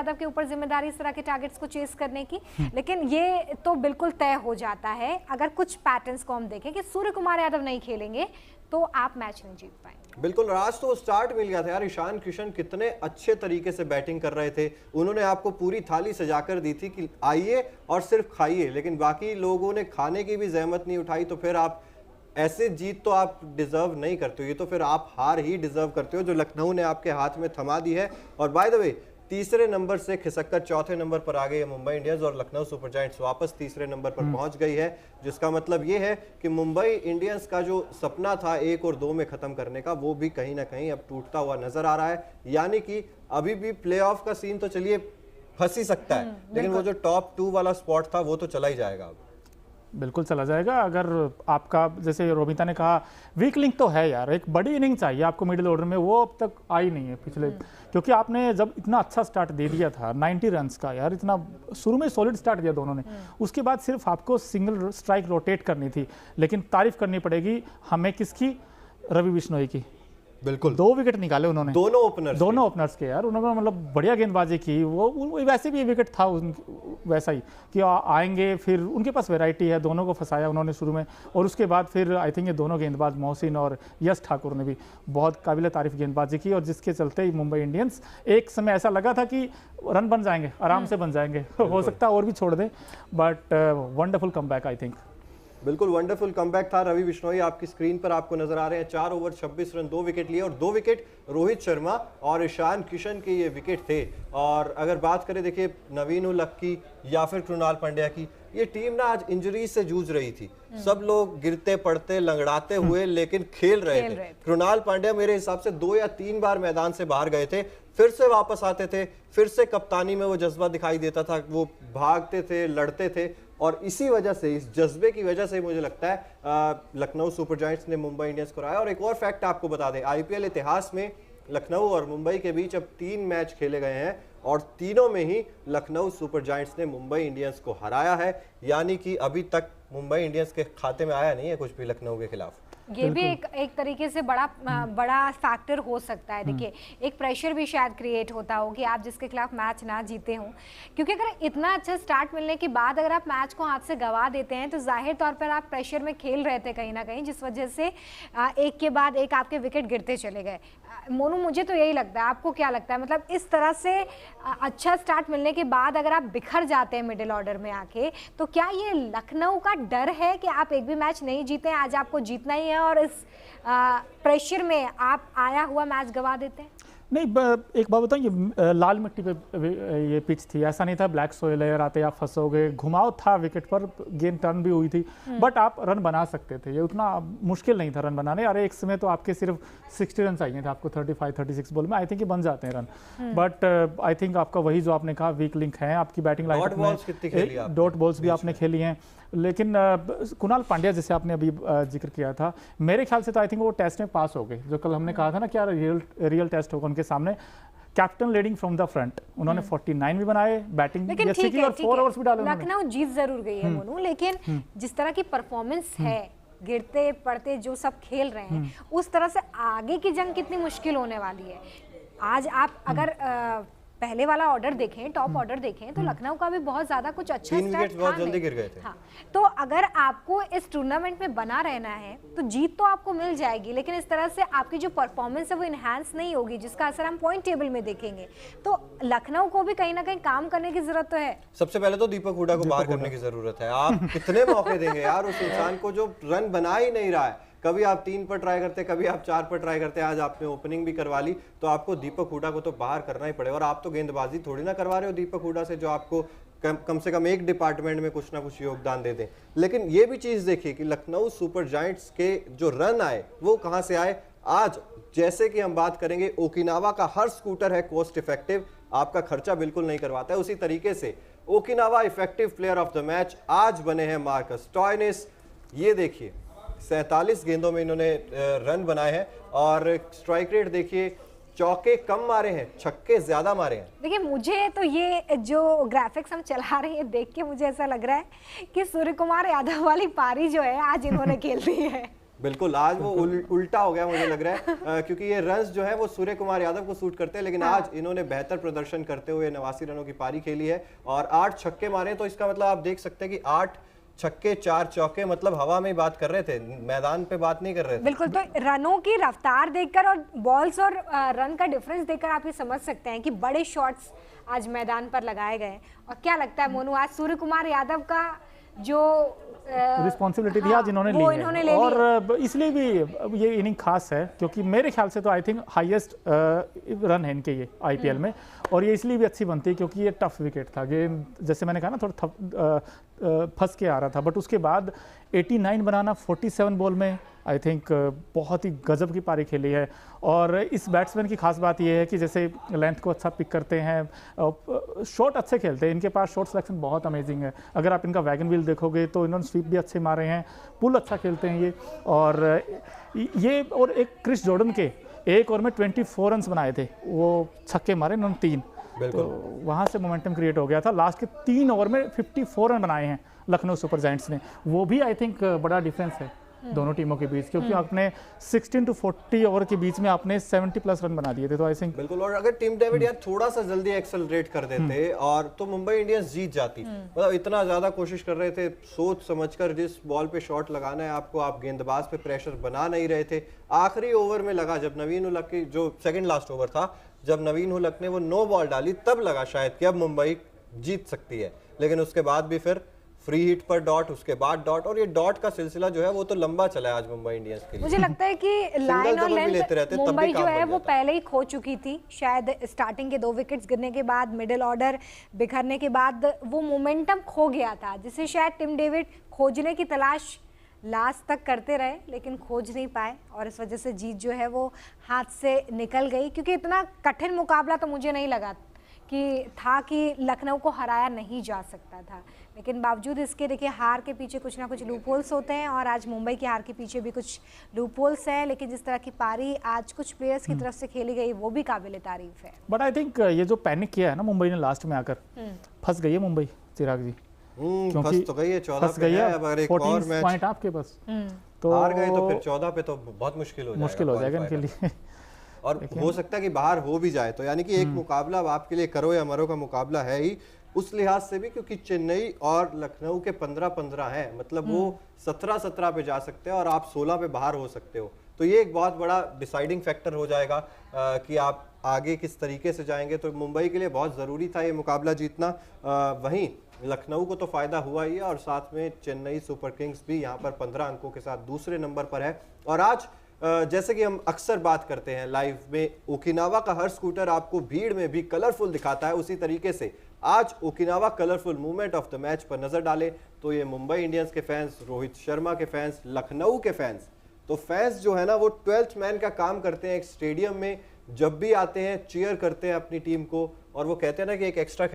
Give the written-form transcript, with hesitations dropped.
यादव के ऊपर जिम्मेदारी इस तरह के टारगेट्स को चेस करने की, लेकिन ये तो बिल्कुल तय हो जाता है अगर कुछ पैटर्न्स को हम देखें कि सूर्य कुमार यादव नहीं खेलेंगे तो आप मैच नहीं जीत पाएंगे। बिल्कुल, आज तो स्टार्ट मिल गया था यार। ईशान किशन कितने अच्छे तरीके से बैटिंग कर रहे थे, उन्होंने आपको पूरी थाली सजाकर दी थी कि आइए और सिर्फ खाइए, लेकिन बाकी लोगों ने खाने की भी जहमत नहीं उठाई। तो फिर आप ऐसे जीत तो आप डिजर्व नहीं करते हो, ये तो फिर आप हार ही डिजर्व करते हो जो लखनऊ ने आपके हाथ में थमा दी है। और बाय द वे तीसरे नंबर से खिसककर चौथे नंबर पर आ गई है मुंबई इंडियंस और लखनऊ सुपर जायंट्स वापस तीसरे नंबर पर पहुंच गई है, जिसका मतलब ये है कि मुंबई इंडियंस का जो सपना था 1 और 2 में खत्म करने का, वो भी कहीं ना कहीं अब टूटता हुआ नजर आ रहा है। यानी कि अभी भी प्लेऑफ का सीन तो चलिए फंस ही सकता है, लेकिन वो जो टॉप 2 वाला स्पॉट था वो तो चला ही जाएगा। अब बिल्कुल चला जाएगा। अगर आपका जैसे रोमिता ने कहा वीक लिंक तो है यार, एक बड़ी इनिंग चाहिए आपको मिडिल ऑर्डर में, वो अब तक आई नहीं है पिछले, क्योंकि आपने जब इतना अच्छा स्टार्ट दे दिया था 90 रन्स का यार, इतना शुरू में सॉलिड स्टार्ट दिया दोनों ने, उसके बाद सिर्फ आपको सिंगल स्ट्राइक रोटेट करनी थी। लेकिन तारीफ करनी पड़ेगी हमें किसकी, रवि बिश्नोई की। बिल्कुल 2 विकेट निकाले उन्होंने, दोनों ओपनर्स के यार, उन्होंने मतलब बढ़िया गेंदबाजी की। वो वैसे भी विकेट था वैसा ही कि आएंगे, फिर उनके पास वैरायटी है, दोनों को फंसाया उन्होंने शुरू में, और उसके बाद फिर आई थिंक ये दोनों गेंदबाज मोहसिन और यश ठाकुर ने भी बहुत काबिल तारीफ गेंदबाजी की, और जिसके चलते ही मुंबई इंडियंस एक समय ऐसा लगा था कि रन बन जाएंगे, आराम से बन जाएंगे, हो सकता है और भी छोड़ दें, but wonderful comeback I think. बिल्कुल वंडरफुल कमबैक था। रवि बिश्नोई आपकी स्क्रीन पर आपको नजर आ रहे हैं, 4 ओवर 26 रन, 2 विकेट लिए, और 2 विकेट रोहित शर्मा और ईशान किशन के ये विकेट थे। और अगर बात करें देखिए नवीन उल हक की या फिर कृणाल पांड्या की, ये टीम ना आज इंजरी से जूझ रही थी, सब लोग गिरते पड़ते लंगड़ाते हुए लेकिन खेल रहे थे। कृणाल पांड्या मेरे हिसाब से 2 या 3 बार मैदान से बाहर गए थे, फिर से वापस आते थे, फिर से कप्तानी में वो जज्बा दिखाई देता था, वो भागते थे, लड़ते थे, और इसी वजह से, इस जज्बे की वजह से मुझे लगता है लखनऊ सुपर जायंट्स ने मुंबई इंडियंस को हराया। और एक और फैक्ट आपको बता दें, आईपीएल इतिहास में लखनऊ और मुंबई के बीच अब 3 मैच खेले गए हैं और तीनों में ही लखनऊ सुपर जायंट्स ने मुंबई इंडियंस को हराया है, यानी कि अभी तक मुंबई इंडियंस के खाते में आया नहीं है कुछ भी लखनऊ के खिलाफ। ये भी एक तरीके से बड़ा फैक्टर हो सकता है। देखिए एक प्रेशर भी शायद क्रिएट होता हो कि आप जिसके खिलाफ मैच ना जीते हों, क्योंकि अगर इतना अच्छा स्टार्ट मिलने के बाद अगर आप मैच को हाथ से गंवा देते हैं तो जाहिर तौर पर आप प्रेशर में खेल रहे थे कहीं ना कहीं, जिस वजह से एक के बाद एक आपके विकेट गिरते चले गए। मोनू, मुझे तो यही लगता है, आपको क्या लगता है? मतलब इस तरह से अच्छा स्टार्ट मिलने के बाद अगर आप बिखर जाते हैं मिडिल ऑर्डर में आके, तो क्या ये लखनऊ का डर है कि आप एक भी मैच नहीं जीते हैं, आज आपको जीतना ही है और इस प्रेशर में आप आया हुआ मैच गवा देते हैं? नहीं, एक बात बताऊँ, ये लाल मिट्टी पे ये पिच थी, ऐसा नहीं था ब्लैक सोयल है आते आप फंसोगे, घुमाव था विकेट पर, गेंद टर्न भी हुई थी, बट आप रन बना सकते थे, ये उतना मुश्किल नहीं था रन बनाने। अरे एक समय तो आपके सिर्फ 60 रन चाहिए थे, आपको 35-36 बॉल में आई थिंक ये बन जाते हैं रन, बट आई थिंक आपका वही जो आपने कहा वीक लिंक है आपकी बैटिंग लाइनअप में, डॉट बॉल्स भी आपने खेली हैं। लेकिन कुणाल पांड्या जैसे आपने अभी जिक्र किया था, मेरे ख्याल से तो आई थिंक वो टेस्ट में पास हो गए, जो कल हमने कहा था ना क्या रियल टेस्ट होगा उनके सामने। Captain leading from the front, उन्होंने 49 भी बनाए, बैटिंग भी अच्छी की और 4 ओवर्स भी डाले उन्होंने। लखनऊ जीत जरूर गई है मोनू, लेकिन जिस तरह की परफॉर्मेंस है, गिरते पड़ते जो सब खेल रहे हैं, उस तरह से आगे की जंग कितनी मुश्किल होने वाली है। आज आप अगर पहले वाला ऑर्डर देखें, टॉप ऑर्डर देखें, तो लखनऊ का भी बहुत ज्यादा कुछ अच्छा स्टार्ट बहुत जल्दी गिर गए थे। हाँ, तो अगर आपको इस टूर्नामेंट में बना रहना है तो जीत तो आपको मिल जाएगी, लेकिन इस तरह से आपकी जो परफॉर्मेंस है वो इनहैंस नहीं होगी, जिसका असर हम पॉइंट टेबल में देखेंगे। तो लखनऊ को भी कहीं ना कहीं काम करने की जरूरत तो है। सबसे पहले तो दीपक हुडा को बाहर करने की जरूरत है। आप कितने मौके देंगे यार उस इंसान को जो रन बना ही नहीं रहा है? कभी आप 3 पर ट्राई करते, कभी आप 4 पर ट्राई करते, आज आपने ओपनिंग भी करवा ली, तो आपको दीपक हुडा को तो बाहर करना ही पड़ेगा। और आप तो गेंदबाजी थोड़ी ना करवा रहे हो दीपक हुडा से, जो आपको कम से कम एक डिपार्टमेंट में कुछ ना कुछ योगदान दे दें। लेकिन ये भी चीज देखिए कि लखनऊ सुपर जायंट्स के जो रन आए वो कहां से आए। आज जैसे कि हम बात करेंगे, ओकिनावा का हर स्कूटर है कॉस्ट इफेक्टिव, आपका खर्चा बिल्कुल नहीं करवाता है। उसी तरीके से Okinawa effective player of the match आज बने हैं मार्कस स्टॉयनिस। ये देखिए 47 गेंदों में इन्होंने रन बनाए हैं, और स्ट्राइक रेट देखिए, चौके कम मारे हैं, छक्के ज्यादा मारे हैं। देखिए मुझे तो ये जो ग्राफिक्स हम चला रहे हैं देख के मुझे ऐसा लग रहा है कि सूर्य कुमार यादव वाली पारी जो है आज इन्होंने खेल दी है। बिल्कुल, आज वो उल्टा हो गया मुझे लग रहा है क्योंकि ये रन्स जो है वो सूर्य कुमार यादव को सूट करते हैं, लेकिन आज इन्होंने बेहतर प्रदर्शन करते हुए 89 रनों की पारी खेली है और 8 छक्के मारे। तो इसका मतलब आप देख सकते हैं कि 8 छक्के 4 चौके, मतलब हवा में बात कर रहे थे, मैदान पे बात नहीं कर रहे थे। बिल्कुल, तो रनों की रफ्तार देखकर और बॉल्स और रन का डिफरेंस देखकर आप ये समझ सकते हैं कि बड़े शॉट्स आज मैदान पर लगाए गए। और क्या लगता है मोनू, आज सूर्य कुमार यादव का जो रिस्पॉन्सिबिलिटी थी आज इन्होंने ली है और इसलिए भी ये इनिंग खास है क्योंकि मेरे ख्याल से तो आई थिंक हाईएस्ट रन है इनके ये आईपीएल में, और ये इसलिए भी अच्छी बनती है क्योंकि ये टफ विकेट था। गेम जैसे मैंने कहा ना थोड़ा फंस के आ रहा था, बट उसके बाद 89 बनाना 47 बॉल में आई थिंक बहुत ही गजब की पारी खेली है। और इस बैट्समैन की खास बात यह है कि जैसे लेंथ को अच्छा पिक करते हैं, शॉट अच्छे खेलते हैं, इनके पास शॉट सिलेक्शन बहुत अमेजिंग है। अगर आप इनका वैगन व्हील देखोगे तो इन्होंने स्वीप भी अच्छे मारे हैं, पुल अच्छा खेलते हैं ये। और एक क्रिस जॉर्डन के एक ओवर में 24 रन बनाए थे, वो छक्के मारे इन्होंने 3, तो वहाँ से मोमेंटम क्रिएट हो गया था। लास्ट के 3 ओवर में 54 रन बनाए हैं लखनऊ सुपर जायंट्स ने, वो भी आई थिंक बड़ा डिफरेंस है दोनों टीमों के बीच, क्योंकि आपने 16 to 40 ओवर के बीच में आपने 70+ रन बना दिए थे। तो आई थिंक बिल्कुल, और अगर टिम डेविड यार थोड़ा सा जल्दी एक्सेलरेट कर देते और तो मुंबई इंडियंस जीत जाती। मतलब इतना ज्यादा कोशिश कर रहे थे, सोच समझकर जिस बॉल पे शॉट लगाना है आपको, आप गेंदबाज पे प्रेशर बना नहीं रहे थे। आखिरी ओवर में लगा जब नवीन उलक की जो सेकंड लास्ट ओवर था, जब नवीन उलक ने वो 9 बॉल डाली तब लगा शायद कि अब मुंबई जीत सकती है, लेकिन उसके बाद भी फिर फ्री हिट पर डॉट, उसके बाद डॉट, और ये डॉट का सिलसिला जो है वो तो लंबा चला है आज मुंबई इंडियंस के लिए। मुझे लगता है कि लाइन और लेंथ मुंबई जो है वो पहले ही खो चुकी थी। शायद स्टार्टिंग के 2 विकेट्स गिरने के बाद, मिडिल ऑर्डर बिखरने के बाद वो मोमेंटम खो गया था, जिसे शायद टिम डेविड खोजने की तलाश लास्ट तक करते रहे लेकिन खोज नहीं पाए, और इस वजह से जीत जो है वो हाथ से निकल गई। क्योंकि इतना कठिन मुकाबला तो मुझे नहीं लगा कि लखनऊ को हराया नहीं जा सकता था, लेकिन बावजूद इसके देखिए हार के पीछे कुछ ना कुछ लूप होल्स होते हैं, और आज मुंबई की हार के पीछे भी कुछ लूप होल्स हैं। लेकिन जिस तरह की पारी आज कुछ प्लेयर्स की तरफ से खेली गई वो भी काबिल तारीफ है। बट आई थिंक ये जो पैनिक किया है ना मुंबई ने लास्ट में आकर, फंस गई है मुंबई चिराग जी, क्योंकि तो गई है 14 पे है, अब अगर एक और मैच पॉइंट आपके पास तो हार गए तो फिर 14 पे तो बहुत मुश्किल हो जाएगा इनके लिए। और हो सकता है कि बाहर हो भी जाए, तो यानी कि एक मुकाबला अब आपके लिए करो या मरो का मुकाबला है ही उस लिहाज से भी, क्योंकि चेन्नई और लखनऊ के 15-15 हैं, मतलब वो 17-17 पे जा सकते हैं और आप 16 पे बाहर हो सकते हो। तो ये एक बहुत बड़ा डिसाइडिंग फैक्टर हो जाएगा कि आप आगे किस तरीके से जाएंगे। तो मुंबई के लिए बहुत ज़रूरी था ये मुकाबला जीतना। वहीं लखनऊ को तो फ़ायदा हुआ ही है, और साथ में चेन्नई सुपर किंग्स भी यहाँ पर 15 अंकों के साथ दूसरे नंबर पर है। और आज जैसे कि हम अक्सर बात करते हैं लाइव में, ओकिनावा का हर स्कूटर आपको भीड़ में भी कलरफुल दिखाता है, उसी तरीके से आज Okinawa colourful movement of the match पर नजर डालें तो ये मुंबई इंडियंस के फैंस, रोहित शर्मा के फैंस, लखनऊ के फैंस, तो फैंस जो है ना वो 12th मैन का काम करते हैं एक स्टेडियम में। जब भी आते हैं चीयर करते हैं अपनी टीम को, और वो कहते हैं ना कि एक एक्स्ट्रा